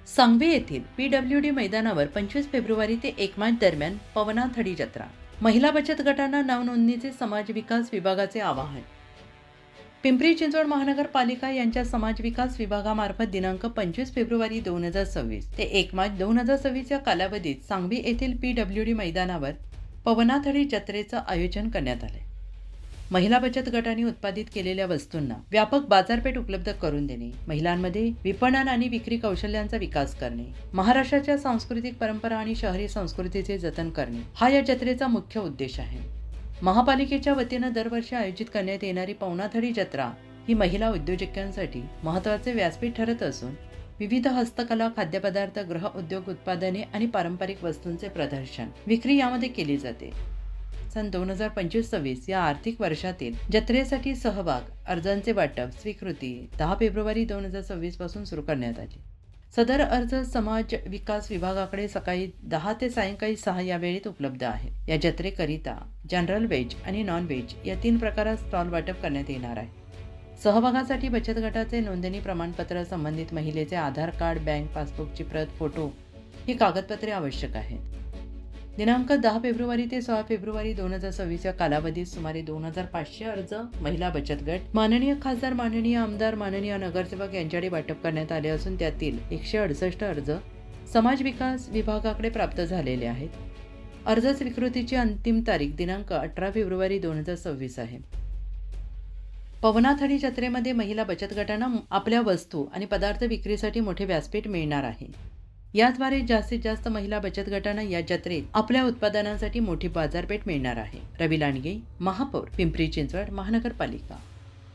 सांगवी येथील PWD मैदानावर 25 February ते 1 मार्च दरम्यान पवना थडी जत्रा. महिला बचत गटांना नवनोंदणीचे समाज विकास विभागाचे आवाहन. पिंपरी चिंचवड महानगरपालिका यांच्या समाज विकास विभागामार्फत दिनांक 25 फेब्रुवारी 2026 ते 1 मार्च 2026 या कालावधीत सांगवी येथील PWD मैदानावर पवना थडी जत्रेचं आयोजन करण्यात आले. महिला बचत गटांनी उत्पादित केलेल्या वस्तूंना व्यापक बाजारपेठ उपलब्ध करून देणे, महिलांमध्ये विपणन आणि विक्री कौशल्यांचा विकास करणे, महाराष्ट्राच्या सांस्कृतिक परंपरा आणि शहरी संस्कृतीचे जतन करणे हा या जत्रेचा मुख्य उद्देश आहे. महापालिकेच्या वतीनं दरवर्षी आयोजित करण्यात येणारी पवना थडी जत्रा ही महिला उद्योजकांसाठी महत्त्वाचे व्यासपीठ ठरत असून विविध हस्तकला, खाद्यपदार्थ, गृह उद्योग उत्पादने आणि पारंपरिक वस्तूंचे प्रदर्शन, विक्री यामध्ये केली जाते. सन 2025-26 या आर्थिक वर्षातील जत्रेसाठी सहभाग अर्जांचे वाटप स्वीकृती 10 फेब्रुवारी 2026 पासून सुरू करण्यात आली. सदर अर्ज समाज विकास विभागाकडे सकाळी 10 ते सायंकाळी 6 या वेळेत उपलब्ध आहे. या जत्रेकरिता जनरल व्हेज आणि नॉन व्हेज या 3 प्रकारात स्टॉल वाटप करण्यात येणार आहे. सहभागासाठी बचत गटाचे नोंदणी प्रमाणपत्र, संबंधित महिलेचे आधार कार्ड, बँक पासबुकची प्रत, फोटो ही कागदपत्रे आवश्यक आहेत. दिनांक 10 फेब्रुवारी ते 16 फेब्रुवारी 2026 या कालावधीत सुमारे 2500 अर्ज महिला बचत गट, माननीय खासदार, माननीय आमदार, माननीय नगरसेवक यांच्याकडे वाटप करण्यात आले असून त्यातील 168 अर्ज समाज विकास विभागाकडे प्राप्त झालेले आहेत. अर्ज स्वीकृतीची अंतिम तारीख दिनांक 18 फेब्रुवारी 2026 आहे. पवना थडी जत्रेमध्ये महिला बचत गटांना आपल्या वस्तू आणि पदार्थ विक्रीसाठी मोठे व्यासपीठ मिळणार आहे. याद्वारे जास्तीत जास्त महिला बचत गटांना या जत्रेत आपल्या उत्पादनांसाठी मोठी बाजारपेठ मिळणार आहे. रवी लांडगे, महापौर, पिंपरी चिंचवड महानगरपालिका.